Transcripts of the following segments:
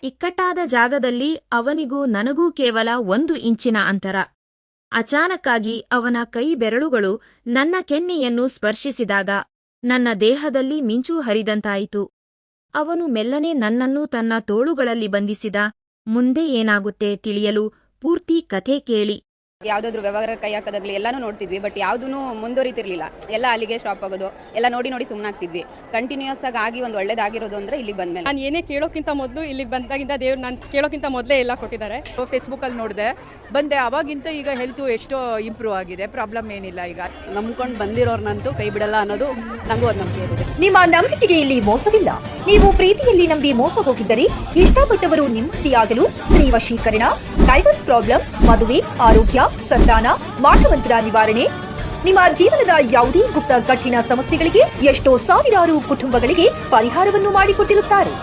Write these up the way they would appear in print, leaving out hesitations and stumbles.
ಇಕ್ಕಟ್ಟಾದ ಜಾಗದಲ್ಲಿ ಅವನಿಗೂ ನನಗೂ ಕೇವಲ 1 ಇಂಚಿನ ಅಂತರ. ಅಚಾನಕ್ಕಾಗಿ ಅವನ ಕೈ ಬೆರಳುಗಳು ನನ್ನ ಕೆನ್ನೆಯನ್ನು ಸ್ಪರ್ಶಿಸಿದಾಗ ನನ್ನ ದೇಹದಲ್ಲಿ ಮಿಂಚು ಹರಿದಂತಾಯಿತು. ಅವನು ಮೆಲ್ಲನೆ ನನ್ನನ್ನು ತನ್ನ ತೋಳುಗಳಲ್ಲಿ ಬಂಧಿಸಿದ. ಮುಂದೆ ಏನಾಗುತ್ತೆ ತಿಳಿಯಲು ಪೂರ್ತಿ ಕಥೆ ಕೇಳಿ. ಯಾವುದಾದ್ರೂ ವ್ಯವಹಾರ ಕೈ ಹಾಕೋದಾಗ್ಲಿ ಎಲ್ಲಾನು ನೋಡ್ತಿದ್ವಿ, ಬಟ್ ಯಾವುದೂ ಮುಂದುವರಿತಿರ್ಲಿಲ್ಲ. ಎಲ್ಲ ಅಲ್ಲಿಗೆ ಸ್ಟಾಪ್ ಆಗೋದು, ಎಲ್ಲ ನೋಡಿ ಸುಮ್ಮನಾಗ್ತಿದ್ವಿ. ಕಂಟಿನ್ಯೂಸ್ ಆಗಿ ಒಂದು ಒಳ್ಳೇದಾಗಿರೋದು ಅಂದ್ರೆ ಇಲ್ಲಿಗೆ ಬಂದ್ಮೇಲೆ. ನಾನು ಏನೇ ಕೇಳೋಕ್ಕಿಂತ ಮೊದಲು ಇಲ್ಲಿಗೆ ಬಂದಾಗಿಂದ ದೇವ್ರು ನಾನು ಕೇಳೋಕ್ಕಿಂತ ಮೊದಲೇ ಎಲ್ಲ ಕೊಟ್ಟಿದ್ದಾರೆ. ಫೇಸ್ಬುಕ್ಕಲ್ಲಿ ನೋಡಿದೆ, ಬಂದೆ. ಅವಾಗಿಂತ ಈಗ ಹೆಲ್ತು ಎಷ್ಟೋ ಇಂಪ್ರೂವ್ ಆಗಿದೆ, ಪ್ರಾಬ್ಲಮ್ ಏನಿಲ್ಲ. ಈಗ ನಂಬ್ಕೊಂಡು ಬಂದಿರೋರ್ನಂತೂ ಕೈ ಬಿಡಲ್ಲ ಅನ್ನೋದು ನನಗೂ ಒಂದು ನಂಬಿಕೆ ಇದೆ. ನಿಮ್ಮ ನಂಬಿಕೆಗೆ ಇಲ್ಲಿ ಮೋಸವಿಲ್ಲ. ನೀವು ಪ್ರೀತಿಯಲ್ಲಿ ನಂಬಿ ಮೋಸ ಹೋಗಿದ್ದರೆ ಇಷ್ಟಪಟ್ಟವರು ನಿಮ್ಮದಿಯಾಗಲು ಸ್ತ್ರೀ ವಶೀಕರಣ, ಡೈವರ್ಸ್ ಪ್ರಾಬ್ಲಮ್, ಮದುವೆ, ಆರೋಗ್ಯ, ಸಂತಾನ, ಮಾಟಮಂತ್ರ ನಿವಾರಣೆ, ನಿಮ್ಮ ಜೀವನದ ಯಾವುದೇ ಗುಪ್ತ ಕಠಿಣ ಸಮಸ್ಯೆಗಳಿಗೆ ಎಷ್ಟೋ ಸಾವಿರಾರು ಕುಟುಂಬಗಳಿಗೆ ಪರಿಹಾರವನ್ನು ಮಾಡಿಕೊಟ್ಟಿರುತ್ತಾರೆ.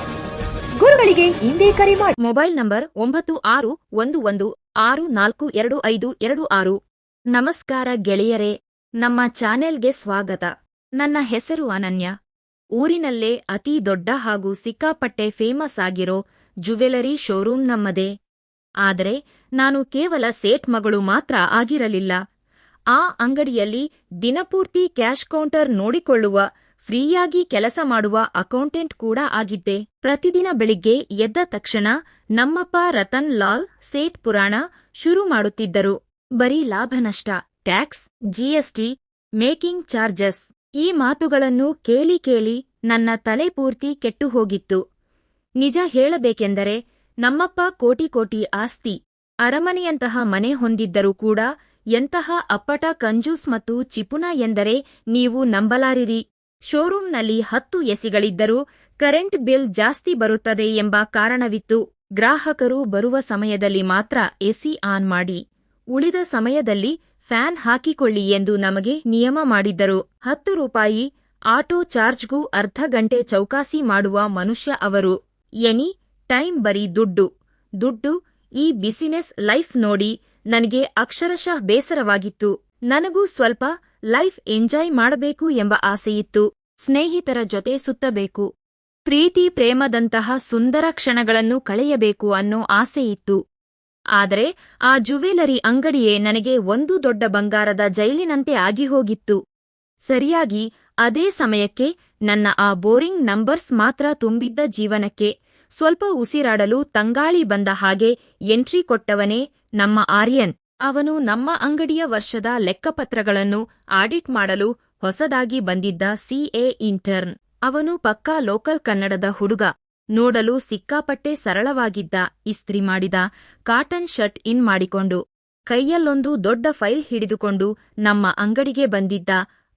ಗುರುಗಳಿಗೆ ಹಿಂದೆ ಕರೆ ಮಾಡಿ. Mobile number 9611642526. ನಮಸ್ಕಾರ ಗೆಳೆಯರೇ, ನಮ್ಮ ಚಾನೆಲ್ಗೆ ಸ್ವಾಗತ. ನನ್ನ ಹೆಸರು ಅನನ್ಯ. ಊರಿನಲ್ಲೇ ಅತೀ ದೊಡ್ಡ ಹಾಗೂ ಸಿಕ್ಕಾಪಟ್ಟೆ ಫೇಮಸ್ ಆಗಿರೋ ಜುವೆಲರಿ ಶೋರೂಮ್ ನಮ್ಮದೇ. ಆದರೆ ನಾನು ಕೇವಲ ಸೇಠ್ ಮಗಳು ಮಾತ್ರ ಆಗಿರಲಿಲ್ಲ. ಆ ಅಂಗಡಿಯಲ್ಲಿ ದಿನಪೂರ್ತಿ ಕ್ಯಾಶ್ ಕೌಂಟರ್ ನೋಡಿಕೊಳ್ಳುವ, ಫ್ರೀಯಾಗಿ ಕೆಲಸ ಮಾಡುವ ಅಕೌಂಟೆಂಟ್ ಕೂಡ ಆಗಿದ್ದೆ. ಪ್ರತಿದಿನ ಬೆಳಿಗ್ಗೆ ಎದ್ದ ತಕ್ಷಣ ನಮ್ಮಪ್ಪ ರತನ್ ಲಾಲ್ ಸೇಠ್ ಪುರಾಣ ಶುರು ಮಾಡುತ್ತಿದ್ದರು. ಬರೀ ಲಾಭ ನಷ್ಟ, ಟ್ಯಾಕ್ಸ್, ಜಿಎಸ್ಟಿ, ಮೇಕಿಂಗ್ ಚಾರ್ಜಸ್, ಈ ಮಾತುಗಳನ್ನು ಕೇಳಿ ಕೇಳಿ ನನ್ನ ತಲೆ ಪೂರ್ತಿ ಕೆಟ್ಟು ಹೋಗಿತ್ತು. ನಿಜ ಹೇಳಬೇಕೆಂದರೆ ನಮ್ಮಪ್ಪ ಕೋಟಿ ಕೋಟಿ ಆಸ್ತಿ, ಅರಮನೆಯಂತಹ ಮನೆ ಹೊಂದಿದ್ದರೂ ಕೂಡ ಎಂತಹ ಅಪ್ಪಟ ಕಂಜೂಸ್ ಮತ್ತು ಚಿಪುಣ ಎಂದರೆ ನೀವು ನಂಬಲಾರಿರಿ. ಶೋರೂಂನಲ್ಲಿ 10 ಎಸಿಗಳಿದ್ದರೂ ಕರೆಂಟ್ ಬಿಲ್ ಜಾಸ್ತಿ ಬರುತ್ತದೆ ಎಂಬ ಕಾರಣವಿತ್ತು. ಗ್ರಾಹಕರು ಬರುವ ಸಮಯದಲ್ಲಿ ಮಾತ್ರ ಎಸಿ ಆನ್ ಮಾಡಿ, ಉಳಿದ ಸಮಯದಲ್ಲಿ ಫ್ಯಾನ್ ಹಾಕಿಕೊಳ್ಳಿ ಎಂದು ನಮಗೆ ನಿಯಮ ಮಾಡಿದ್ದರು. 10 ರೂಪಾಯಿ ಆಟೋ ಚಾರ್ಜ್ಗೂ ಅರ್ಧ ಗಂಟೆ ಚೌಕಾಸಿ ಮಾಡುವ ಮನುಷ್ಯ ಅವರು. ಎನಿ ಟೈಮ್ ಬರೀ ದುಡ್ಡು ದುಡ್ಡು. ಈ ಬಿಸಿನೆಸ್ ಲೈಫ್ ನೋಡಿ ನನಗೆ ಅಕ್ಷರಶಃ ಬೇಸರವಾಗಿತ್ತು. ನನಗೂ ಸ್ವಲ್ಪ ಲೈಫ್ ಎಂಜಾಯ್ ಮಾಡಬೇಕು ಎಂಬ ಆಸೆಯಿತ್ತು. ಸ್ನೇಹಿತರ ಜೊತೆ ಸುತ್ತಬೇಕು, ಪ್ರೀತಿ ಪ್ರೇಮದಂತಹ ಸುಂದರ ಕ್ಷಣಗಳನ್ನು ಕಳೆಯಬೇಕು ಅನ್ನೋ ಆಸೆಯಿತ್ತು. ಆದರೆ ಆ ಜುವೆಲರಿ ಅಂಗಡಿಯೇ ನನಗೆ ಒಂದು ದೊಡ್ಡ ಬಂಗಾರದ ಜೈಲಿನಂತೆ ಆಗಿಹೋಗಿತ್ತು. ಸರಿಯಾಗಿ ಅದೇ ಸಮಯಕ್ಕೆ ನನ್ನ ಆ ಬೋರಿಂಗ್ ನಂಬರ್ಸ್ ಮಾತ್ರ ತುಂಬಿದ್ದ ಜೀವನಕ್ಕೆ ಸ್ವಲ್ಪ ಉಸಿರಾಡಲು ತಂಗಾಳಿ ಬಂದ ಹಾಗೆ ಎಂಟ್ರಿ ಕೊಟ್ಟವನೇ ನಮ್ಮ ಆರ್ಯನ್. ಅವನು ನಮ್ಮ ಅಂಗಡಿಯ ವರ್ಷದ ಲೆಕ್ಕಪತ್ರಗಳನ್ನು ಆಡಿಟ್ ಮಾಡಲು ಹೊಸದಾಗಿ ಬಂದಿದ್ದ ಸಿಎ ಇಂಟರ್ನ್. ಅವನು ಪಕ್ಕಾ ಲೋಕಲ್ ಕನ್ನಡದ ಹುಡುಗ. ನೋಡಲು ಸಿಕ್ಕಾಪಟ್ಟೆ ಸರಳವಾಗಿದ್ದ, ಇಸ್ತ್ರಿ ಮಾಡಿದ ಕಾಟನ್ ಶರ್ಟ್ ಇನ್ ಮಾಡಿಕೊಂಡು, ಕೈಯಲ್ಲೊಂದು ದೊಡ್ಡ ಫೈಲ್ ಹಿಡಿದುಕೊಂಡು ನಮ್ಮ ಅಂಗಡಿಗೆ ಬಂದಿದ್ದ.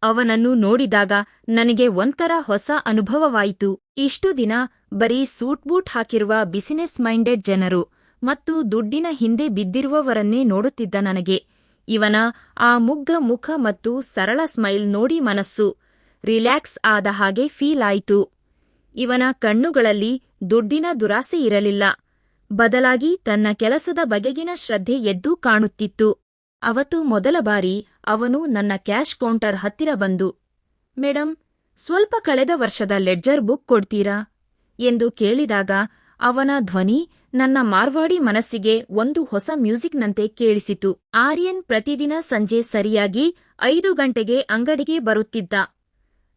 ಅವನನ್ನು ನೋಡಿದಾಗ ನನಗೆ ಒಂಥರ ಹೊಸ ಅನುಭವವಾಯಿತು. ಇಷ್ಟು ದಿನ ಬರೀ ಸೂಟ್ ಬೂಟ್ ಹಾಕಿರುವ ಬಿಸಿನೆಸ್ ಮೈಂಡೆಡ್ ಜನರು ಮತ್ತು ದುಡ್ಡಿನ ಹಿಂದೆ ಬಿದ್ದಿರುವವರನ್ನೇ ನೋಡುತ್ತಿದ್ದ ನನಗೆ ಇವನ ಆ ಮುಗ್ಧ ಮುಖ ಮತ್ತು ಸರಳ ಸ್ಮೈಲ್ ನೋಡಿ ಮನಸ್ಸು ರಿಲ್ಯಾಕ್ಸ್ ಆದ ಹಾಗೆ ಫೀಲ್ ಆಯಿತು. ಇವನ ಕಣ್ಣುಗಳಲ್ಲಿ ದುಡ್ಡಿನ ದುರಾಸೆ ಇರಲಿಲ್ಲ, ಬದಲಾಗಿ ತನ್ನ ಕೆಲಸದ ಬಗೆಗಿನ ಶ್ರದ್ಧೆ ಎದ್ದು ಕಾಣುತ್ತಿತ್ತು. ಅವತ್ತು ಮೊದಲ ಬಾರಿ ಅವನು ನನ್ನ ಕ್ಯಾಶ್ ಕೌಂಟರ್ ಹತ್ತಿರ ಬಂದು, ಮೇಡಂ, ಸ್ವಲ್ಪ ಕಳೆದ ವರ್ಷದ ಲೆಡ್ಜರ್ ಬುಕ್ ಕೊಡ್ತೀರಾ ಎಂದು ಕೇಳಿದಾಗ ಅವನ ಧ್ವನಿ ನನ್ನ ಮಾರ್ವಾಡಿ ಮನಸ್ಸಿಗೆ ಒಂದು ಹೊಸ ಮ್ಯೂಸಿಕ್ನಂತೆ ಕೇಳಿಸಿತು. ಆರ್ಯನ್ ಪ್ರತಿದಿನ ಸಂಜೆ ಸರಿಯಾಗಿ 5 ಗಂಟೆಗೆ ಅಂಗಡಿಗೆ ಬರುತ್ತಿದ್ದ.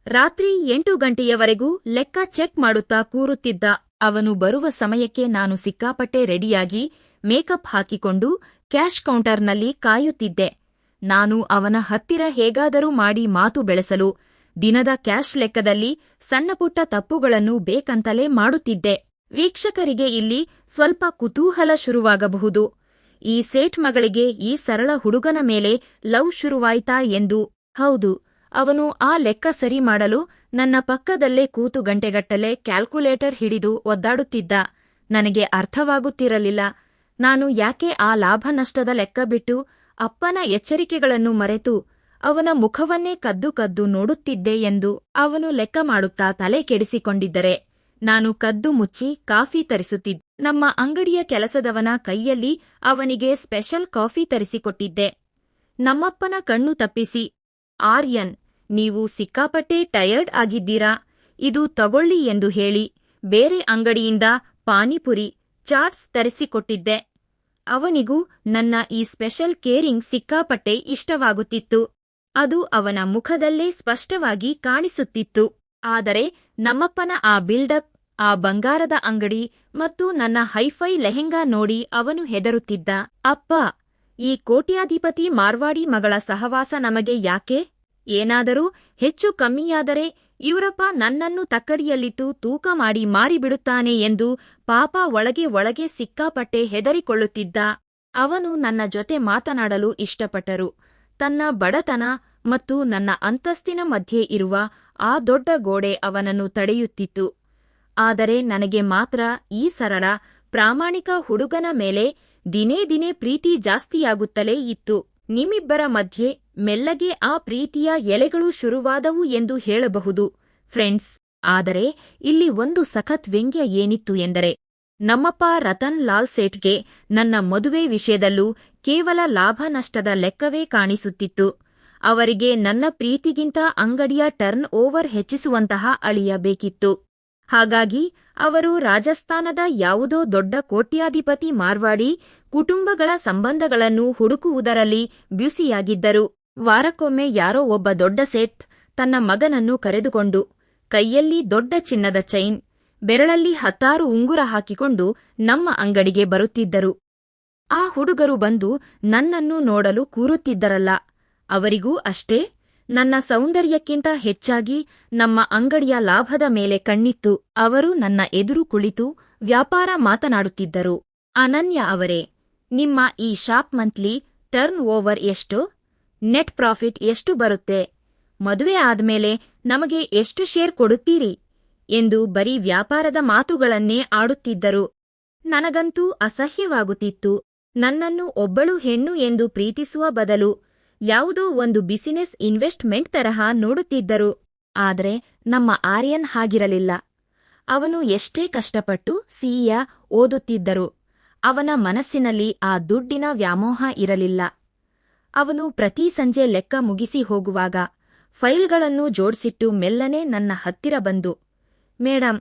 ರಾತ್ರಿ 8 ಗಂಟೆಯವರೆಗೂ ಲೆಕ್ಕ ಚೆಕ್ ಮಾಡುತ್ತಾ ಕೂರುತ್ತಿದ್ದ. ಅವನು ಬರುವ ಸಮಯಕ್ಕೆ ನಾನು ಸಿಕ್ಕಾಪಟ್ಟೆ ರೆಡಿಯಾಗಿ ಮೇಕಪ್ ಹಾಕಿಕೊಂಡು ಕ್ಯಾಶ್ ಕೌಂಟರ್ನಲ್ಲಿ ಕಾಯುತ್ತಿದ್ದೆ. ನಾನು ಅವನ ಹತ್ತಿರ ಹೇಗಾದರೂ ಮಾಡಿ ಮಾತು ಬೆಳೆಸಲು ದಿನದ ಕ್ಯಾಶ್ ಲೆಕ್ಕದಲ್ಲಿ ಸಣ್ಣಪುಟ್ಟ ತಪ್ಪುಗಳನ್ನು ಬೇಕಂತಲೇ ಮಾಡುತ್ತಿದ್ದೆ. ವೀಕ್ಷಕರಿಗೆ ಇಲ್ಲಿ ಸ್ವಲ್ಪ ಕುತೂಹಲ ಶುರುವಾಗಬಹುದು. ಈ ಸೇಠ್ ಮಗಳಿಗೆ ಈ ಸರಳ ಹುಡುಗನ ಮೇಲೆ ಲವ್ ಶುರುವಾಯ್ತಾ ಎಂದು. ಹೌದು, ಅವನು ಆ ಲೆಕ್ಕ ಸರಿ ಮಾಡಲು ನನ್ನ ಪಕ್ಕದಲ್ಲೇ ಕೂತು ಗಂಟೆಗಟ್ಟಲೆ ಕ್ಯಾಲ್ಕುಲೇಟರ್ ಹಿಡಿದು ಒದ್ದಾಡುತ್ತಿದ್ದ. ನನಗೆ ಅರ್ಥವಾಗುತ್ತಿರಲಿಲ್ಲ, ನಾನು ಯಾಕೆ ಆ ಲಾಭ ನಷ್ಟದ ಲೆಕ್ಕ ಬಿಟ್ಟು ಅಪ್ಪನ ಎಚ್ಚರಿಕೆಗಳನ್ನು ಮರೆತು ಅವನ ಮುಖವನ್ನೇ ಕದ್ದು ಕದ್ದು ನೋಡುತ್ತಿದ್ದೆ ಎಂದು. ಅವನು ಲೆಕ್ಕ ಮಾಡುತ್ತಾ ತಲೆ ಕೆಡಿಸಿಕೊಂಡಿದ್ದರೆ ನಾನು ಕದ್ದು ಮುಚ್ಚಿ ಕಾಫಿ ತರಿಸುತ್ತಿದ್ದೆ. ನಮ್ಮ ಅಂಗಡಿಯ ಕೆಲಸದವನ ಕೈಯಲ್ಲಿ ಅವನಿಗೆ ಸ್ಪೆಷಲ್ ಕಾಫಿ ತರಿಸಿಕೊಟ್ಟಿದ್ದೆ. ನಮ್ಮಪ್ಪನ ಕಣ್ಣು ತಪ್ಪಿಸಿ, ಆರ್ಯನ್, ನೀವು ಸಿಕ್ಕಾಪಟ್ಟೆ ಟಯರ್ಡ್ ಆಗಿದ್ದೀರಾ, ಇದು ತಗೊಳ್ಳಿ ಎಂದು ಹೇಳಿ ಬೇರೆ ಅಂಗಡಿಯಿಂದ ಪಾನಿಪುರಿ, ಚಾರ್ಟ್ಸ್ ತರಿಸಿಕೊಟ್ಟಿದ್ದೆ. ಅವನಿಗೂ ನನ್ನ ಈ ಸ್ಪೆಷಲ್ ಕೇರಿಂಗ್ ಸಿಕ್ಕಾಪಟ್ಟೆ ಇಷ್ಟವಾಗುತ್ತಿತ್ತು. ಅದು ಅವನ ಮುಖದಲ್ಲೇ ಸ್ಪಷ್ಟವಾಗಿ ಕಾಣಿಸುತ್ತಿತ್ತು. ಆದರೆ ನಮ್ಮಪ್ಪನ ಆ ಬಿಲ್ಡಪ್, ಆ ಬಂಗಾರದ ಅಂಗಡಿ ಮತ್ತು ನನ್ನ ಹೈಫೈ ಲೆಹೆಂಗಾ ನೋಡಿ ಅವನು ಹೆದರುತ್ತಿದ್ದ. ಅಪ್ಪ, ಈ ಕೋಟ್ಯಾಧಿಪತಿ ಮಾರ್ವಾಡಿ ಮಗಳ ಸಹವಾಸ ನಮಗೆ ಯಾಕೆ? ಏನಾದರೂ ಹೆಚ್ಚು ಕಮ್ಮಿಯಾದರೆ ಇವರಪ್ಪ ನನ್ನನ್ನು ತಕ್ಕಡಿಯಲ್ಲಿಟ್ಟು ತೂಕ ಮಾಡಿ ಮಾರಿಬಿಡುತ್ತಾನೆ ಎಂದು ಪಾಪ ಒಳಗೆ ಸಿಕ್ಕಾಪಟ್ಟೆ ಹೆದರಿಕೊಳ್ಳುತ್ತಿದ್ದ. ಅವನು ನನ್ನ ಜೊತೆ ಮಾತನಾಡಲು ಇಷ್ಟಪಟ್ಟರು. ತನ್ನ ಬಡತನ ಮತ್ತು ನನ್ನ ಅಂತಸ್ತಿನ ಮಧ್ಯೆ ಇರುವ ಆ ದೊಡ್ಡ ಗೋಡೆ ಅವನನ್ನು ತಡೆಯುತ್ತಿತ್ತು. ಆದರೆ ನನಗೆ ಮಾತ್ರ ಈ ಸರಳ, ಪ್ರಾಮಾಣಿಕ ಹುಡುಗನ ಮೇಲೆ ದಿನೇ ಪ್ರೀತಿ ಜಾಸ್ತಿಯಾಗುತ್ತಲೇ ಇತ್ತು. ನಿಮ್ಮಿಬ್ಬರ ಮಧ್ಯೆ ಮೆಲ್ಲಗೆ ಆ ಪ್ರೀತಿಯ ಎಲೆಗಳು ಶುರುವಾದವು ಎಂದು ಹೇಳಬಹುದು ಫ್ರೆಂಡ್ಸ್. ಆದರೆ ಇಲ್ಲಿ ಒಂದು ಸಖತ್ ವ್ಯಂಗ್ಯ ಏನಿತ್ತು ಎಂದರೆ, ನಮ್ಮಪ್ಪ ರತನ್ ಲಾಲ್ ಸೇಠ್ಗೆ ನನ್ನ ಮದುವೆ ವಿಷಯದಲ್ಲೂ ಕೇವಲ ಲಾಭ ನಷ್ಟದ ಲೆಕ್ಕವೇ ಕಾಣಿಸುತ್ತಿತ್ತು. ಅವರಿಗೆ ನನ್ನ ಪ್ರೀತಿಗಿಂತ ಅಂಗಡಿಯ ಟರ್ನ್ ಓವರ್ ಹೆಚ್ಚಿಸುವಂತಹ ಅಳಿಯ ಬೇಕಿತ್ತು. ಹಾಗಾಗಿ ಅವರು ರಾಜಸ್ಥಾನದ ಯಾವುದೋ ದೊಡ್ಡ ಕೋಟ್ಯಾಧಿಪತಿ ಮಾರ್ವಾಡಿ ಕುಟುಂಬಗಳ ಸಂಬಂಧಗಳನ್ನು ಹುಡುಕುವುದರಲ್ಲಿ ಬ್ಯುಸಿಯಾಗಿದ್ದರು. ವಾರಕ್ಕೊಮ್ಮೆ ಯಾರೋ ಒಬ್ಬ ದೊಡ್ಡ ಸೇಠ್ ತನ್ನ ಮಗನನ್ನು ಕರೆದುಕೊಂಡು, ಕೈಯಲ್ಲಿ ದೊಡ್ಡ ಚಿನ್ನದ ಚೈನ್, ಬೆರಳಲ್ಲಿ 10 ಉಂಗುರ ಹಾಕಿಕೊಂಡು ನಮ್ಮ ಅಂಗಡಿಗೆ ಬರುತ್ತಿದ್ದರು. ಆ ಹುಡುಗರು ಬಂದು ನನ್ನನ್ನು ನೋಡಲು ಕೂರುತ್ತಿದ್ದರಲ್ಲ, ಅವರಿಗೂ ಅಷ್ಟೇ ನನ್ನ ಸೌಂದರ್ಯಕ್ಕಿಂತ ಹೆಚ್ಚಾಗಿ ನಮ್ಮ ಅಂಗಡಿಯ ಲಾಭದ ಮೇಲೆ ಕಣ್ಣಿತ್ತು. ಅವರು ನನ್ನ ಎದುರು ಕುಳಿತು ವ್ಯಾಪಾರ ಮಾತನಾಡುತ್ತಿದ್ದರು. ಅನನ್ಯ ಅವರೇ, ನಿಮ್ಮ ಈ ಶಾಪ್ ಮಂತ್ಲಿ ಟರ್ನ್ ಓವರ್ ಎಷ್ಟು? ನೆಟ್ ಪ್ರಾಫಿಟ್ ಎಷ್ಟು ಬರುತ್ತೆ? ಮದುವೆ ಆದ್ಮೇಲೆ ನಮಗೆ ಎಷ್ಟು ಶೇರ್ ಕೊಡುತ್ತೀರಿ? ಎಂದು ಬರೀ ವ್ಯಾಪಾರದ ಮಾತುಗಳನ್ನೇ ಆಡುತ್ತಿದ್ದರು. ನನಗಂತೂ ಅಸಹ್ಯವಾಗುತ್ತಿತ್ತು. ನನ್ನನ್ನು ಒಬ್ಬಳು ಹೆಣ್ಣು ಎಂದು ಪ್ರೀತಿಸುವ ಬದಲು ಯಾವುದೋ ಒಂದು ಬಿಸಿನೆಸ್ ಇನ್ವೆಸ್ಟ್ಮೆಂಟ್ ತರಹ ನೋಡುತ್ತಿದ್ದರು. ಆದರೆ ನಮ್ಮ ಆರ್ಯನ್ ಹಾಗಿರಲಿಲ್ಲ. ಅವನು ಎಷ್ಟೇ ಕಷ್ಟಪಟ್ಟು ಸಿಇಯ ಓದುತ್ತಿದ್ದರು, ಅವನ ಮನಸ್ಸಿನಲ್ಲಿ ಆ ದುಡ್ಡಿನ ವ್ಯಾಮೋಹ ಇರಲಿಲ್ಲ. ಅವನು ಪ್ರತಿ ಸಂಜೆ ಲೆಕ್ಕ ಮುಗಿಸಿ ಹೋಗುವಾಗ ಫೈಲ್ಗಳನ್ನು ಜೋಡಿಸಿಟ್ಟು ಮೆಲ್ಲನೆ ನನ್ನ ಹತ್ತಿರ ಬಂದು, ಮೇಡಮ್,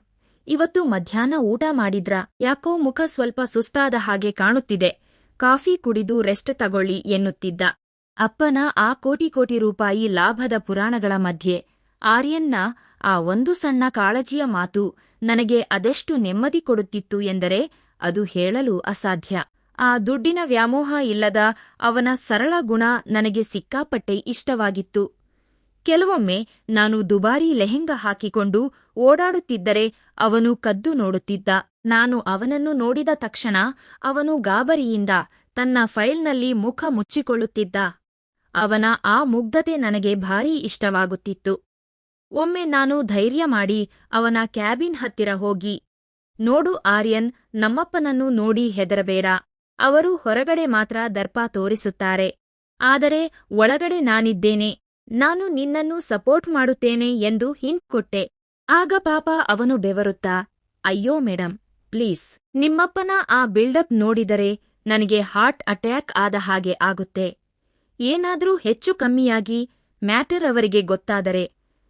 ಇವತ್ತು ಮಧ್ಯಾಹ್ನ ಊಟ ಮಾಡಿದ್ರಾ? ಯಾಕೋ ಮುಖ ಸ್ವಲ್ಪ ಸುಸ್ತಾದ ಹಾಗೆ ಕಾಣುತ್ತಿದೆ. ಕಾಫಿ ಕುಡಿದು ರೆಸ್ಟ್ ತಗೊಳ್ಳಿ ಎನ್ನುತ್ತಿದ್ದ. ಅಪ್ಪನ ಆ ಕೋಟಿ ರೂಪಾಯಿ ಲಾಭದ ಪುರಾಣಗಳ ಮಧ್ಯೆ ಆರ್ಯನ್ನ ಆ ಒಂದು ಸಣ್ಣ ಕಾಳಜಿಯ ಮಾತು ನನಗೆ ಅದೆಷ್ಟು ನೆಮ್ಮದಿ ಕೊಡುತ್ತಿತ್ತು ಎಂದರೆ ಅದು ಹೇಳಲು ಅಸಾಧ್ಯ. ಆ ದುಡ್ಡಿನ ವ್ಯಾಮೋಹ ಇಲ್ಲದ ಅವನ ಸರಳ ಗುಣ ನನಗೆ ಸಿಕ್ಕಾಪಟ್ಟೆ ಇಷ್ಟವಾಗಿತ್ತು. ಕೆಲವೊಮ್ಮೆ ನಾನು ದುಬಾರಿ ಲೆಹೆಂಗಾ ಹಾಕಿಕೊಂಡು ಓಡಾಡುತ್ತಿದ್ದರೆ ಅವನು ಕದ್ದು ನೋಡುತ್ತಿದ್ದ. ನಾನು ಅವನನ್ನು ನೋಡಿದ ತಕ್ಷಣ ಅವನು ಗಾಬರಿಯಿಂದ ತನ್ನ ಫೈಲ್ನಲ್ಲಿ ಮುಖ ಮುಚ್ಚಿಕೊಳ್ಳುತ್ತಿದ್ದ. ಅವನ ಆ ಮುಗ್ಧತೆ ನನಗೆ ಭಾರೀ ಇಷ್ಟವಾಗುತ್ತಿತ್ತು. ಒಮ್ಮೆ ನಾನು ಧೈರ್ಯ ಮಾಡಿ ಅವನ ಕ್ಯಾಬಿನ್ ಹತ್ತಿರ ಹೋಗಿ, ನೋಡು ಆರ್ಯನ್, ನಮ್ಮಪ್ಪನನ್ನು ನೋಡಿ ಹೆದರಬೇಡ. ಅವರು ಹೊರಗಡೆ ಮಾತ್ರ ದರ್ಪ ತೋರಿಸುತ್ತಾರೆ, ಆದರೆ ಒಳಗಡೆ ನಾನಿದ್ದೇನೆ. ನಾನು ನಿನ್ನನ್ನು ಸಪೋರ್ಟ್ ಮಾಡುತ್ತೇನೆ ಎಂದು ಹಿಂಟ್ ಕೊಟ್ಟೆ. ಆಗ ಪಾಪ ಅವನು ಬೆವರುತ್ತಾ, ಅಯ್ಯೋ ಮೇಡಂ, ಪ್ಲೀಸ್, ನಿಮ್ಮಪ್ಪನ ಆ ಬಿಲ್ಡಪ್ ನೋಡಿದರೆ ನನಗೆ ಹಾರ್ಟ್ ಅಟ್ಯಾಕ್ ಆದ ಹಾಗೆ ಆಗುತ್ತೆ. ಏನಾದ್ರೂ ಹೆಚ್ಚು ಕಮ್ಮಿಯಾಗಿ ಮ್ಯಾಟರ್ ಅವರಿಗೆ ಗೊತ್ತಾದರೆ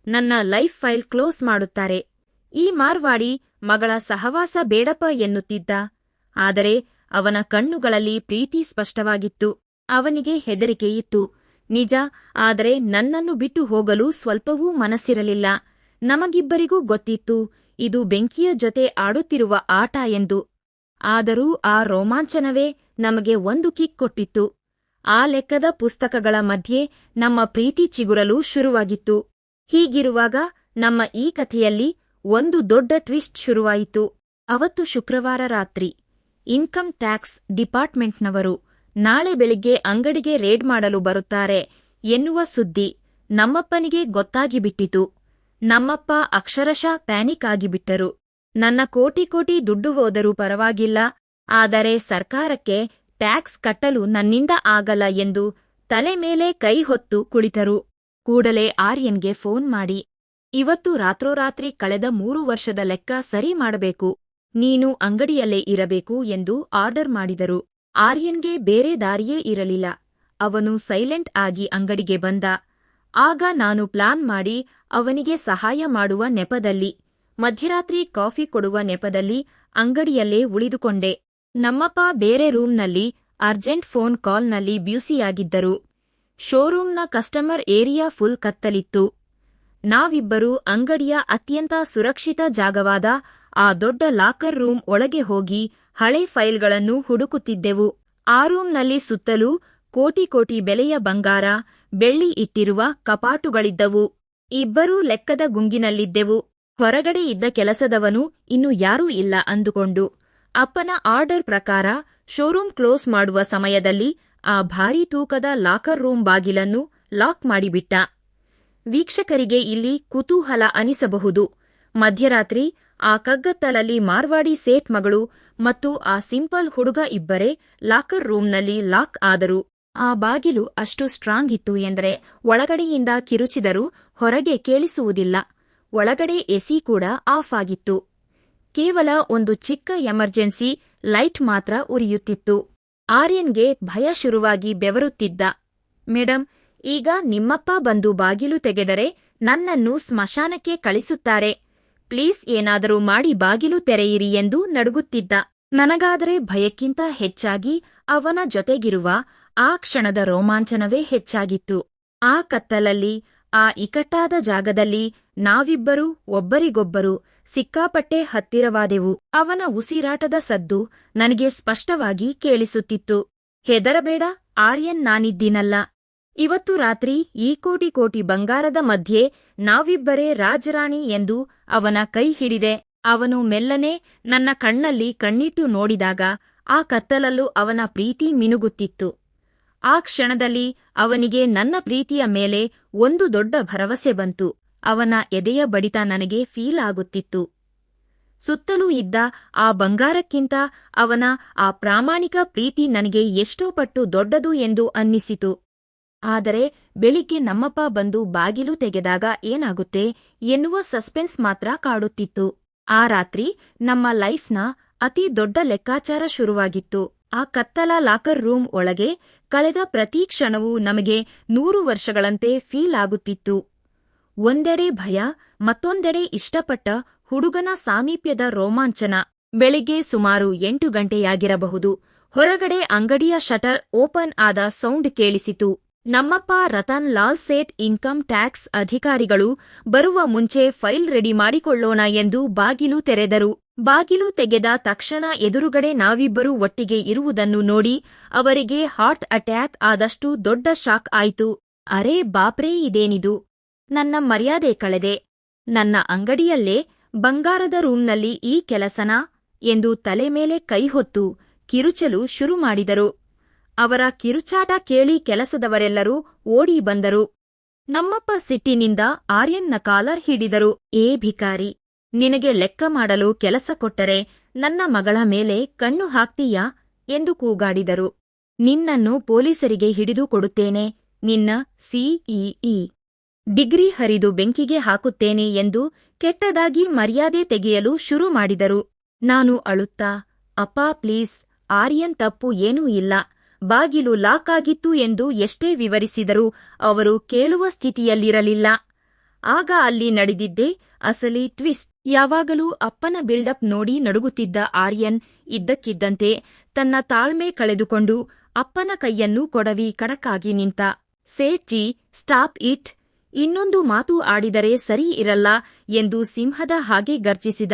ನನ್ನ ಲೈಫ್ ಫೈಲ್ ಕ್ಲೋಸ್ ಮಾಡುತ್ತಾರೆ. ಈ ಮಾರ್ವಾಡಿ ಮಗಳ ಸಹವಾಸ ಬೇಡಪ್ಪ ಎನ್ನುತ್ತಿದ್ದ. ಆದರೆ ಅವನ ಕಣ್ಣುಗಳಲ್ಲಿ ಪ್ರೀತಿ ಸ್ಪಷ್ಟವಾಗಿತ್ತು. ಅವನಿಗೆ ಹೆದರಿಕೆಯಿತ್ತು, ನಿಜ. ಆದರೆ ನನ್ನನ್ನು ಬಿಟ್ಟು ಹೋಗಲು ಸ್ವಲ್ಪವೂ ಮನಸ್ಸಿರಲಿಲ್ಲ. ನಮಗಿಬ್ಬರಿಗೂ ಗೊತ್ತಿತ್ತು ಇದು ಬೆಂಕಿಯ ಜೊತೆ ಆಡುತ್ತಿರುವ ಆಟ ಎಂದು. ಆದರೂ ಆ ರೋಮಾಂಚನವೇ ನಮಗೆ ಒಂದು ಕಿಕ್ ಕೊಟ್ಟಿತ್ತು. ಆ ಲೆಕ್ಕದ ಪುಸ್ತಕಗಳ ಮಧ್ಯೆ ನಮ್ಮ ಪ್ರೀತಿ ಚಿಗುರಲು ಶುರುವಾಗಿತ್ತು. ಹೀಗಿರುವಾಗ ನಮ್ಮ ಈ ಕಥೆಯಲ್ಲಿ ಒಂದು ದೊಡ್ಡ ಟ್ವಿಸ್ಟ್ ಶುರುವಾಯಿತು. ಅವತ್ತು ಶುಕ್ರವಾರ ರಾತ್ರಿ ಇನ್ಕಮ್ ಟ್ಯಾಕ್ಸ್ ಡಿಪಾರ್ಟ್ಮೆಂಟ್ನವರು ನಾಳೆ ಬೆಳಿಗ್ಗೆ ಅಂಗಡಿಗೆ ರೇಡ್ ಮಾಡಲು ಬರುತ್ತಾರೆ ಎನ್ನುವ ಸುದ್ದಿ ನಮ್ಮಪ್ಪನಿಗೆ ಗೊತ್ತಾಗಿಬಿಟ್ಟಿತು. ನಮ್ಮಪ್ಪ ಅಕ್ಷರಶಃ ಪ್ಯಾನಿಕ್ ಆಗಿಬಿಟ್ಟರು. ನನ್ನ ಕೋಟಿ ದುಡ್ಡು ಹೋದರೂ ಪರವಾಗಿಲ್ಲ, ಆದರೆ ಸರ್ಕಾರಕ್ಕೆ ಟ್ಯಾಕ್ಸ್ ಕಟ್ಟಲು ನನ್ನಿಂದ ಆಗಲ್ಲ ಎಂದು ತಲೆ ಮೇಲೆ ಕೈ ಹೊತ್ತು ಕುಳಿತರು. ಕೂಡಲೇ ಆರ್ಯನ್ಗೆ ಫೋನ್ ಮಾಡಿ, ಇವತ್ತು ರಾತ್ರೋರಾತ್ರಿ ಕಳೆದ 3 ವರ್ಷದ ಲೆಕ್ಕ ಸರಿ ಮಾಡಬೇಕು, ನೀನು ಅಂಗಡಿಯಲ್ಲೇ ಇರಬೇಕು ಎಂದು ಆರ್ಡರ್ ಮಾಡಿದರು. ಆರ್ಯನ್ಗೆ ಬೇರೆ ದಾರಿಯೇ ಇರಲಿಲ್ಲ. ಅವನು ಸೈಲೆಂಟ್ ಆಗಿ ಅಂಗಡಿಗೆ ಬಂದ. ಆಗ ನಾನು ಪ್ಲಾನ್ ಮಾಡಿ ಅವನಿಗೆ ಸಹಾಯ ಮಾಡುವ ನೆಪದಲ್ಲಿ, ಮಧ್ಯರಾತ್ರಿ ಕಾಫಿ ಕೊಡುವ ನೆಪದಲ್ಲಿ ಅಂಗಡಿಯಲ್ಲೇ ಉಳಿದುಕೊಂಡೆ. ನಮ್ಮಪ್ಪ ಬೇರೆ ರೂಮ್ನಲ್ಲಿ ಅರ್ಜೆಂಟ್ ಫೋನ್ ಕಾಲ್ನಲ್ಲಿ ಬ್ಯುಸಿಯಾಗಿದ್ದರು. ಶೋರೂಮ್ನ ಕಸ್ಟಮರ್ ಏರಿಯಾ ಫುಲ್ ಕತ್ತಲಿತ್ತು. ನಾವಿಬ್ಬರೂ ಅಂಗಡಿಯ ಅತ್ಯಂತ ಸುರಕ್ಷಿತ ಜಾಗವಾದ ಆ ದೊಡ್ಡ ಲಾಕರ್ ರೂಮ್ ಒಳಗೆ ಹೋಗಿ ಹಳೆ ಫೈಲ್ಗಳನ್ನು ಹುಡುಕುತ್ತಿದ್ದೆವು. ಆ ರೂಮ್ನಲ್ಲಿ ಸುತ್ತಲೂ ಕೋಟಿ ಕೋಟಿ ಬೆಲೆಯ ಬಂಗಾರ, ಬೆಳ್ಳಿ ಇಟ್ಟಿರುವ ಕಪಾಟುಗಳಿದ್ದವು. ಇಬ್ಬರೂ ಲೆಕ್ಕದ ಗುಂಗಿನಲ್ಲಿದ್ದೆವು. ಹೊರಗಡೆ ಇದ್ದ ಕೆಲಸದವನು ಇನ್ನು ಯಾರೂ ಇಲ್ಲ ಅಂದುಕೊಂಡು ಅಪ್ಪನ ಆರ್ಡರ್ ಪ್ರಕಾರ ಶೋರೂಮ್ ಕ್ಲೋಸ್ ಮಾಡುವ ಸಮಯದಲ್ಲಿ ಆ ಭಾರೀ ತೂಕದ ಲಾಕರ್ ರೂಮ್ ಬಾಗಿಲನ್ನು ಲಾಕ್ ಮಾಡಿಬಿಟ್ಟ. ವೀಕ್ಷಕರಿಗೆ ಇಲ್ಲಿ ಕುತೂಹಲ ಅನಿಸಬಹುದು. ಮಧ್ಯರಾತ್ರಿ ಆ ಕಗ್ಗತ್ತಲಲ್ಲಿ ಮಾರ್ವಾಡಿ ಸೇಠ್ ಮಗಳು ಮತ್ತು ಆ ಸಿಂಪಲ್ ಹುಡುಗ ಇಬ್ಬರೇ ಲಾಕರ್ ರೂಮ್ನಲ್ಲಿ ಲಾಕ್ ಆದರು. ಆ ಬಾಗಿಲು ಅಷ್ಟು ಸ್ಟ್ರಾಂಗ್ ಇತ್ತು ಎಂದರೆ ಒಳಗಡೆಯಿಂದ ಕಿರುಚಿದರೂ ಹೊರಗೆ ಕೇಳಿಸುವುದಿಲ್ಲ. ಒಳಗಡೆ ಎಸಿ ಕೂಡ ಆಫ್ ಆಗಿತ್ತು. ಕೇವಲ ಒಂದು ಚಿಕ್ಕ ಎಮರ್ಜೆನ್ಸಿ ಲೈಟ್ ಮಾತ್ರ ಉರಿಯುತ್ತಿತ್ತು. ಆರ್ಯನ್ಗೆ ಭಯ ಶುರುವಾಗಿ ಬೆವರುತ್ತಿದ್ದ. ಮೇಡಂ, ಈಗ ನಿಮ್ಮಪ್ಪ ಬಂದು ಬಾಗಿಲು ತೆಗೆದರೆ ನನ್ನನ್ನು ಸ್ಮಶಾನಕ್ಕೆ ಕಳಿಸುತ್ತಾರೆ. ಪ್ಲೀಸ್ ಏನಾದರೂ ಮಾಡಿ ಬಾಗಿಲು ತೆರೆಯಿರಿ ಎಂದು ನಡುಗುತ್ತಿದ್ದ. ನನಗಾದರೆ ಭಯಕ್ಕಿಂತ ಹೆಚ್ಚಾಗಿ ಅವನ ಜೊತೆಗಿರುವ ಆ ಕ್ಷಣದ ರೋಮಾಂಚನವೇ ಹೆಚ್ಚಾಗಿತ್ತು. ಆ ಕತ್ತಲಲ್ಲಿ, ಆ ಇಕ್ಕಟ್ಟಾದ ಜಾಗದಲ್ಲಿ ನಾವಿಬ್ಬರೂ ಒಬ್ಬರಿಗೊಬ್ಬರು ಸಿಕ್ಕಾಪಟ್ಟೆ ಹತ್ತಿರವಾದೆವು. ಅವನ ಉಸಿರಾಟದ ಸದ್ದು ನನಗೆ ಸ್ಪಷ್ಟವಾಗಿ ಕೇಳಿಸುತ್ತಿತ್ತು. ಹೆದರಬೇಡ ಆರ್ಯನ್, ನಾನಿದ್ದೀನಲ್ಲ. ಇವತ್ತು ರಾತ್ರಿ ಈ ಕೋಟಿ ಕೋಟಿ ಬಂಗಾರದ ಮಧ್ಯೆ ನಾವಿಬ್ಬರೇ ರಾಜರಾಣಿ ಎಂದು ಅವನ ಕೈ ಹಿಡಿದೆ. ಅವನು ಮೆಲ್ಲನೆ ನನ್ನ ಕಣ್ಣಲ್ಲಿ ಕಣ್ಣಿಟ್ಟು ನೋಡಿದಾಗ ಆ ಕತ್ತಲಲ್ಲೂ ಅವನ ಪ್ರೀತಿ ಮಿನುಗುತ್ತಿತ್ತು. ಆ ಕ್ಷಣದಲ್ಲಿ ಅವನಿಗೆ ನನ್ನ ಪ್ರೀತಿಯ ಮೇಲೆ ಒಂದು ದೊಡ್ಡ ಭರವಸೆ ಬಂತು. ಅವನ ಎದೆಯ ಬಡಿತ ನನಗೆ ಫೀಲ್ ಆಗುತ್ತಿತ್ತು. ಸುತ್ತಲೂ ಇದ್ದ ಆ ಬಂಗಾರಕ್ಕಿಂತ ಅವನ ಆ ಪ್ರಾಮಾಣಿಕ ಪ್ರೀತಿ ನನಗೆ ಎಷ್ಟೋ ಪಟ್ಟು ದೊಡ್ಡದು ಎಂದು ಅನ್ನಿಸಿತು. ಆದರೆ ಬೆಳಿಗ್ಗೆ ನಮ್ಮಪ್ಪ ಬಂದು ಬಾಗಿಲು ತೆಗೆದಾಗ ಏನಾಗುತ್ತೆ ಎನ್ನುವ ಸಸ್ಪೆನ್ಸ್ ಮಾತ್ರ ಕಾಡುತ್ತಿತ್ತು. ಆ ರಾತ್ರಿ ನಮ್ಮ ಲೈಫ್ನ ಅತಿ ದೊಡ್ಡ ಲೆಕ್ಕಾಚಾರ ಶುರುವಾಗಿತ್ತು. ಆ ಕತ್ತಲ ಲಾಕರ್ ರೂಮ್ ಒಳಗೆ ಕಳೆದ ಪ್ರತಿ ಕ್ಷಣವೂ ನಮಗೆ 100 ವರ್ಷಗಳಂತೆ ಫೀಲ್ ಆಗುತ್ತಿತ್ತು. ಒಂದೆಡೆ ಭಯ, ಮತ್ತೊಂದೆಡೆ ಇಷ್ಟಪಟ್ಟ ಹುಡುಗನ ಸಾಮೀಪ್ಯದ ರೋಮಾಂಚನ. ಬೆಳಿಗ್ಗೆ ಸುಮಾರು 8 ಗಂಟೆಯಾಗಿರಬಹುದು. ಹೊರಗಡೆ ಅಂಗಡಿಯ ಶಟರ್ ಓಪನ್ ಆದ ಸೌಂಡ್ ಕೇಳಿಸಿತು. ನಮ್ಮಪ್ಪ ರತನ್ ಲಾಲ್ ಸೇಠ್ ಇನ್ಕಮ್ ಟ್ಯಾಕ್ಸ್ ಅಧಿಕಾರಿಗಳು ಬರುವ ಮುಂಚೆ ಫೈಲ್ ರೆಡಿ ಮಾಡಿಕೊಳ್ಳೋಣ ಎಂದು ಬಾಗಿಲು ತೆರೆದರು. ಬಾಗಿಲು ತೆಗೆದ ತಕ್ಷಣ ಎದುರುಗಡೆ ನಾವಿಬ್ಬರೂ ಒಟ್ಟಿಗೆ ಇರುವುದನ್ನು ನೋಡಿ ಅವರಿಗೆ ಹಾರ್ಟ್ ಅಟ್ಯಾಕ್ ಆದಷ್ಟು ದೊಡ್ಡ ಶಾಕ್ ಆಯಿತು. ಅರೇ ಬಾಪ್ರೇ, ಇದೇನಿದು? ನನ್ನ ಮರ್ಯಾದೆ ಕಳೆದೆ. ನನ್ನ ಅಂಗಡಿಯಲ್ಲೇ ಬಂಗಾರದ ರೂಮ್ನಲ್ಲಿ ಈ ಕೆಲಸನಾ ಎಂದು ತಲೆ ಮೇಲೆ ಕೈ ಹೊತ್ತು ಕಿರುಚಲು ಶುರು ಮಾಡಿದರು. ಅವರ ಕಿರುಚಾಟ ಕೇಳಿ ಕೆಲಸದವರೆಲ್ಲರೂ ಓಡಿ ಬಂದರು. ನಮ್ಮಪ್ಪ ಸಿಟ್ಟಿನಿಂದ ಆರ್ಯನ್ನ ಕಾಲರ್ ಹಿಡಿದರು. ಏ ಭಿಕಾರಿ, ನಿನಗೆ ಲೆಕ್ಕ ಮಾಡಲು ಕೆಲಸ ಕೊಟ್ಟರೆ ನನ್ನ ಮಗಳ ಮೇಲೆ ಕಣ್ಣು ಹಾಕ್ತೀಯಾ ಎಂದು ಕೂಗಾಡಿದರು. ನಿನ್ನನ್ನು ಪೊಲೀಸರಿಗೆ ಹಿಡಿದು ಕೊಡುತ್ತೇನೆ. ನಿನ್ನ ಸಿಇಇ ಡಿಗ್ರಿ ಹರಿದು ಬೆಂಕಿಗೆ ಹಾಕುತ್ತೇನೆ ಎಂದು ಕೆಟ್ಟದಾಗಿ ಮರ್ಯಾದೆ ತೆಗೆಯಲು ಶುರು ಮಾಡಿದರು. ನಾನು ಅಳುತ್ತಾ, ಅಪ್ಪ ಪ್ಲೀಸ್, ಆರ್ಯನ್ ತಪ್ಪು ಏನೂ ಇಲ್ಲ, ಬಾಗಿಲು ಲಾಕ್ ಆಗಿತ್ತು ಎಂದು ಎಷ್ಟೇ ವಿವರಿಸಿದರೂ ಅವರು ಕೇಳುವ ಸ್ಥಿತಿಯಲ್ಲಿರಲಿಲ್ಲ. ಆಗ ಅಲ್ಲಿ ನಡೆದಿದ್ದೇ ಅಸಲಿ ಟ್ವಿಸ್ಟ್. ಯಾವಾಗಲೂ ಅಪ್ಪನ ಬಿಲ್ಡಪ್ ನೋಡಿ ನಡುಗುತ್ತಿದ್ದ ಆರ್ಯನ್ ಇದ್ದಕ್ಕಿದ್ದಂತೆ ತನ್ನ ತಾಳ್ಮೆ ಕಳೆದುಕೊಂಡು ಅಪ್ಪನ ಕೈಯನ್ನು ಕೊಡವಿ ಕಡಕ್ಕಾಗಿ ನಿಂತ. ಸೇಠ್ಜಿ, ಸ್ಟಾಪ್ ಇಟ್, ಇನ್ನೊಂದು ಮಾತು ಆಡಿದರೆ ಸರಿ ಇರಲ್ಲ ಎಂದು ಸಿಂಹದ ಹಾಗೆ ಗರ್ಜಿಸಿದ.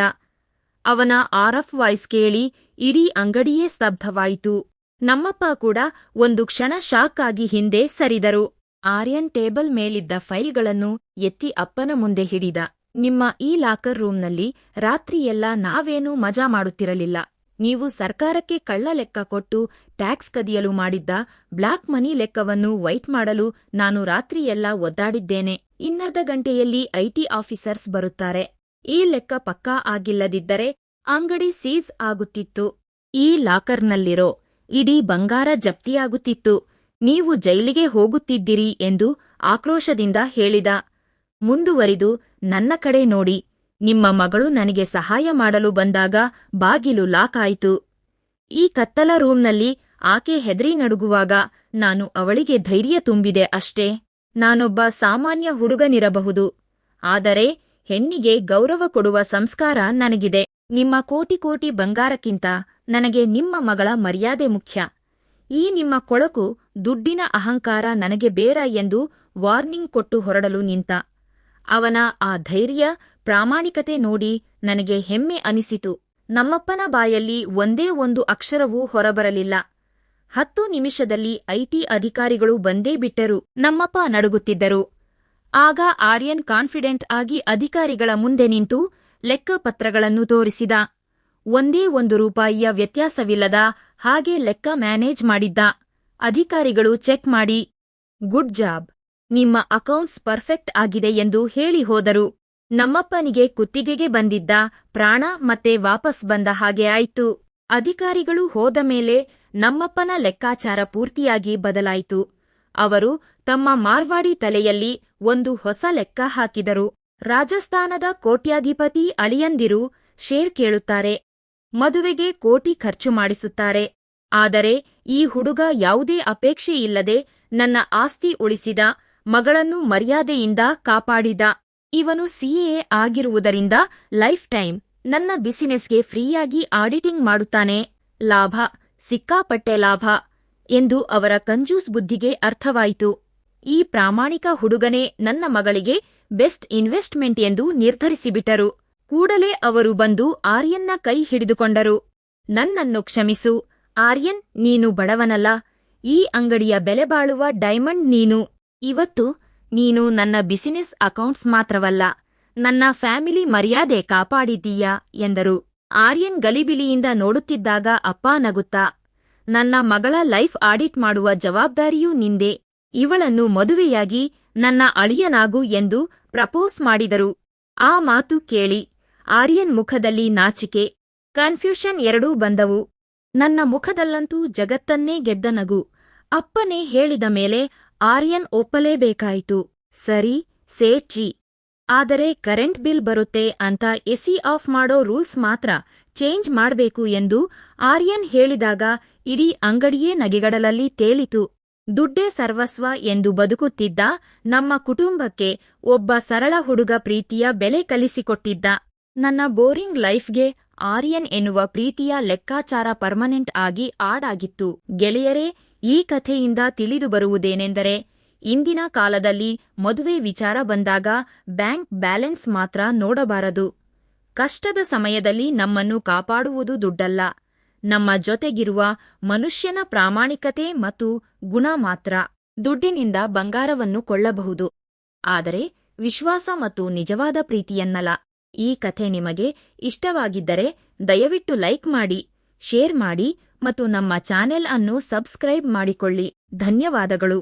ಅವನ ಆರಫ್ ವಾಯ್ಸ್ ಕೇಳಿ ಇಡೀ ಅಂಗಡಿಯೇ ಸ್ತಬ್ಧವಾಯಿತು. ನಮ್ಮಪ್ಪ ಕೂಡ ಒಂದು ಕ್ಷಣ ಶಾಕ್ ಆಗಿ ಹಿಂದೆ ಸರಿದರು. ಆರ್ಯನ್ ಟೇಬಲ್ ಮೇಲಿದ್ದ ಫೈಲ್ಗಳನ್ನು ಎತ್ತಿ ಅಪ್ಪನ ಮುಂದೆ ಹಿಡಿದ. ನಿಮ್ಮ ಈ ಲಾಕರ್ ರೂಮ್ನಲ್ಲಿ ರಾತ್ರಿಯೆಲ್ಲ ನಾವೇನೂ ಮಜಾ ಮಾಡುತ್ತಿರಲಿಲ್ಲ. ನೀವು ಸರ್ಕಾರಕ್ಕೆ ಕಳ್ಳ ಲೆಕ್ಕ ಕೊಟ್ಟು ಟ್ಯಾಕ್ಸ್ ಕದಿಯಲು ಮಾಡಿದ್ದ ಬ್ಲಾಕ್ ಮನಿ ಲೆಕ್ಕವನ್ನು ವೈಟ್ ಮಾಡಲು ನಾನು ರಾತ್ರಿಯೆಲ್ಲ ಒದ್ದಾಡಿದ್ದೇನೆ. ಇನ್ನರ್ಧ ಗಂಟೆಯಲ್ಲಿ ಐಟಿ ಆಫೀಸರ್ಸ್ ಬರುತ್ತಾರೆ. ಈ ಲೆಕ್ಕ ಪಕ್ಕಾ ಆಗಿಲ್ಲದಿದ್ದರೆ ಅಂಗಡಿ ಸೀಸ್ ಆಗುತ್ತಿತ್ತು. ಈ ಲಾಕರ್ನಲ್ಲಿರೋ ಇಡೀ ಬಂಗಾರ ಜಪ್ತಿಯಾಗುತ್ತಿತ್ತು. ನೀವು ಜೈಲಿಗೆ ಹೋಗುತ್ತಿದ್ದಿರಿ ಎಂದು ಆಕ್ರೋಶದಿಂದ ಹೇಳಿದ. ಮುಂದುವರಿದು, ನನ್ನ ಕಡೆ ನೋಡಿ, ನಿಮ್ಮ ಮಗಳು ನನಗೆ ಸಹಾಯ ಮಾಡಲು ಬಂದಾಗ ಬಾಗಿಲು ಲಾಕ್ ಆಯಿತು. ಈ ಕತ್ತಲ ರೂಮ್ನಲ್ಲಿ ಆಕೆ ಹೆದರಿ ನಡುಗುವಾಗ ನಾನು ಅವಳಿಗೆ ಧೈರ್ಯ ತುಂಬಿದೆ ಅಷ್ಟೇ. ನಾನೊಬ್ಬ ಸಾಮಾನ್ಯ ಹುಡುಗನಿರಬಹುದು, ಆದರೆ ಹೆಣ್ಣಿಗೆ ಗೌರವ ಕೊಡುವ ಸಂಸ್ಕಾರ ನನಗಿದೆ. ನಿಮ್ಮ ಕೋಟಿ ಕೋಟಿ ಬಂಗಾರಕ್ಕಿಂತ ನನಗೆ ನಿಮ್ಮ ಮಗಳ ಮರ್ಯಾದೆ ಮುಖ್ಯ. ಈ ನಿಮ್ಮ ಕೊಳಕು ದುಡ್ಡಿನ ಅಹಂಕಾರ ನನಗೆ ಬೇಡ ಎಂದು ವಾರ್ನಿಂಗ್ ಕೊಟ್ಟು ಹೊರಡಲು ನಿಂತ. ಅವನ ಆ ಧೈರ್ಯ, ಪ್ರಾಮಾಣಿಕತೆ ನೋಡಿ ನನಗೆ ಹೆಮ್ಮೆ ಅನಿಸಿತು. ನಮ್ಮಪ್ಪನ ಬಾಯಲ್ಲಿ ಒಂದೇ ಒಂದು ಅಕ್ಷರವೂ ಹೊರಬರಲಿಲ್ಲ. 10 ನಿಮಿಷದಲ್ಲಿ ಐಟಿ ಅಧಿಕಾರಿಗಳು ಬಂದೇ ಬಿಟ್ಟರು. ನಮ್ಮಪ್ಪ ನಡುಗುತ್ತಿದ್ದರು. ಆಗ ಆರ್ಯನ್ ಕಾನ್ಫಿಡೆಂಟ್ ಆಗಿ ಅಧಿಕಾರಿಗಳ ಮುಂದೆ ನಿಂತು ಲೆಕ್ಕಪತ್ರಗಳನ್ನು ತೋರಿಸಿದ. ಒಂದೇ ₹1 ವ್ಯತ್ಯಾಸವಿಲ್ಲದ ಹಾಗೆ ಲೆಕ್ಕ ಮ್ಯಾನೇಜ್ ಮಾಡಿದ್ದ. ಅಧಿಕಾರಿಗಳು ಚೆಕ್ ಮಾಡಿ, ಗುಡ್ ಜಾಬ್, ನಿಮ್ಮ ಅಕೌಂಟ್ಸ್ ಪರ್ಫೆಕ್ಟ್ ಆಗಿದೆ ಎಂದು ಹೇಳಿ ಹೋದರು. ನಮ್ಮಪ್ಪನಿಗೆ ಕುತ್ತಿಗೆಗೆ ಬಂದಿದ್ದ ಪ್ರಾಣ ಮತ್ತೆ ವಾಪಸ್ ಬಂದ ಹಾಗೆ ಆಯ್ತು. ಅಧಿಕಾರಿಗಳು ಹೋದ ಮೇಲೆ ನಮ್ಮಪ್ಪನ ಲೆಕ್ಕಾಚಾರ ಪೂರ್ತಿಯಾಗಿ ಬದಲಾಯಿತು. ಅವರು ತಮ್ಮ ಮಾರ್ವಾಡಿ ತಲೆಯಲ್ಲಿ ಒಂದು ಹೊಸ ಲೆಕ್ಕ ಹಾಕಿದರು. ರಾಜಸ್ಥಾನದ ಕೋಟ್ಯಾಧಿಪತಿ ಅಳಿಯಂದಿರು ಶೇರ್ ಕೇಳುತ್ತಾರೆ. ಮದುವೆಗೆ ಕೋಟಿ ಖರ್ಚು ಮಾಡಿಸುತ್ತಾರೆ. ಆದರೆ ಈ ಹುಡುಗ ಯಾವುದೇ ಅಪೇಕ್ಷೆಯಿಲ್ಲದೆ ನನ್ನ ಆಸ್ತಿ ಉಳಿಸಿದ, ಮಗಳನ್ನು ಮರ್ಯಾದೆಯಿಂದ ಕಾಪಾಡಿದ. ಇವನು ಸಿಎ ಆಗಿರುವುದರಿಂದ ಲೈಫ್ ಟೈಮ್ ನನ್ನ ಬಿಸಿನೆಸ್ಗೆ ಫ್ರೀಯಾಗಿ ಆಡಿಟಿಂಗ್ ಮಾಡುತ್ತಾನೆ. ಲಾಭ, ಸಿಕ್ಕಾಪಟ್ಟೆ ಲಾಭ ಎಂದು ಅವರ ಕಂಜೂಸ್ ಬುದ್ಧಿಗೆ ಅರ್ಥವಾಯಿತು. ಈ ಪ್ರಾಮಾಣಿಕ ಹುಡುಗನೇ ನನ್ನ ಮಗಳಿಗೆ ಬೆಸ್ಟ್ ಇನ್ವೆಸ್ಟ್ಮೆಂಟ್ ಎಂದು ನಿರ್ಧರಿಸಿಬಿಟ್ಟರು. ಕೂಡಲೇ ಅವರು ಬಂದು ಆರ್ಯನ್ನ ಕೈ ಹಿಡಿದುಕೊಂಡರು. ನನ್ನನ್ನು ಕ್ಷಮಿಸು ಆರ್ಯನ್, ನೀನು ಬಡವನಲ್ಲ, ಈ ಅಂಗಡಿಯ ಬೆಲೆಬಾಳುವ ಡೈಮಂಡ್ ನೀನು. ಇವತ್ತು ನೀನು ನನ್ನ ಬಿಸಿನೆಸ್ ಅಕೌಂಟ್ಸ್ ಮಾತ್ರವಲ್ಲ, ನನ್ನ ಫ್ಯಾಮಿಲಿ ಮರ್ಯಾದೆ ಕಾಪಾಡಿದ್ದೀಯಾ ಎಂದರು. ಆರ್ಯನ್ ಗಲಿಬಿಲಿಯಿಂದ ನೋಡುತ್ತಿದ್ದಾಗ ಅಪ್ಪ ನಗುತ್ತಾ, ನನ್ನ ಮಗಳ ಲೈಫ್ ಆಡಿಟ್ ಮಾಡುವ ಜವಾಬ್ದಾರಿಯೂ ನಿಂದೆ. ಇವಳನ್ನು ಮದುವೆಯಾಗಿ ನನ್ನ ಅಳಿಯನಾಗು ಎಂದು ಪ್ರಪೋಸ್ ಮಾಡಿದರು. ಆ ಮಾತು ಕೇಳಿ ಆರ್ಯನ್ ಮುಖದಲ್ಲಿ ನಾಚಿಕೆ, ಕನ್ಫ್ಯೂಷನ್ ಎರಡೂ ಬಂದವು. ನನ್ನ ಮುಖದಲ್ಲಂತೂ ಜಗತ್ತನ್ನೇ ಗೆದ್ದ ನಗು. ಅಪ್ಪನೇ ಹೇಳಿದ ಮೇಲೆ ಆರ್ಯನ್ ಒಪ್ಪಲೇಬೇಕಾಯಿತು. ಸರಿ, ಸೇಠ್ಜಿ, ಆದರೆ ಕರೆಂಟ್ ಬಿಲ್ ಬರುತ್ತೆ ಅಂತ ಎಸಿ ಆಫ್ ಮಾಡೋ ರೂಲ್ಸ್ ಮಾತ್ರ ಚೇಂಜ್ ಮಾಡ್ಬೇಕು ಎಂದು ಆರ್ಯನ್ ಹೇಳಿದಾಗ ಇಡೀ ಅಂಗಡಿಯೇ ನಗೆಗಡಲಲ್ಲಿ ತೇಲಿತು. ದುಡ್ಡೇ ಸರ್ವಸ್ವ ಎಂದು ಬದುಕುತ್ತಿದ್ದ ನಮ್ಮ ಕುಟುಂಬಕ್ಕೆ ಒಬ್ಬ ಸರಳ ಹುಡುಗ ಪ್ರೀತಿಯ ಬೆಲೆ ಕಲಿಸಿಕೊಟ್ಟಿದ್ದ. ನನ್ನ ಬೋರಿಂಗ್ ಲೈಫ್ಗೆ ಆರ್ಯನ್ ಎನ್ನುವ ಪ್ರೀತಿಯ ಲೆಕ್ಕಾಚಾರ ಪರ್ಮನೆಂಟ್ ಆಗಿ ಆಡಾಗಿತ್ತು. ಗೆಳೆಯರೇ, ಈ ಕಥೆಯಿಂದ ತಿಳಿದು ಬರುವುದೇನೆಂದರೆ, ಇಂದಿನ ಕಾಲದಲ್ಲಿ ಮದುವೆ ವಿಚಾರ ಬಂದಾಗ ಬ್ಯಾಂಕ್ ಬ್ಯಾಲೆನ್ಸ್ ಮಾತ್ರ ನೋಡಬಾರದು. ಕಷ್ಟದ ಸಮಯದಲ್ಲಿ ನಮ್ಮನ್ನು ಕಾಪಾಡುವುದು ದುಡ್ಡಲ್ಲ, ನಮ್ಮ ಜೊತೆಗಿರುವ ಮನುಷ್ಯನ ಪ್ರಾಮಾಣಿಕತೆ ಮತ್ತು ಗುಣ ಮಾತ್ರ. ದುಡ್ಡಿನಿಂದ ಬಂಗಾರವನ್ನು ಕೊಳ್ಳಬಹುದು, ಆದರೆ ವಿಶ್ವಾಸ ಮತ್ತು ನಿಜವಾದ ಪ್ರೀತಿಯನ್ನಲ್ಲ. ಈ ಕಥೆ ನಿಮಗೆ ಇಷ್ಟವಾಗಿದ್ದರೆ ದಯವಿಟ್ಟು ಲೈಕ್ ಮಾಡಿ, ಶೇರ್ ಮಾಡಿ ಮತ್ತು ನಮ್ಮ ಚಾನೆಲ್ ಅನ್ನು ಸಬ್ಸ್ಕ್ರೈಬ್ ಮಾಡಿಕೊಳ್ಳಿ. ಧನ್ಯವಾದಗಳು.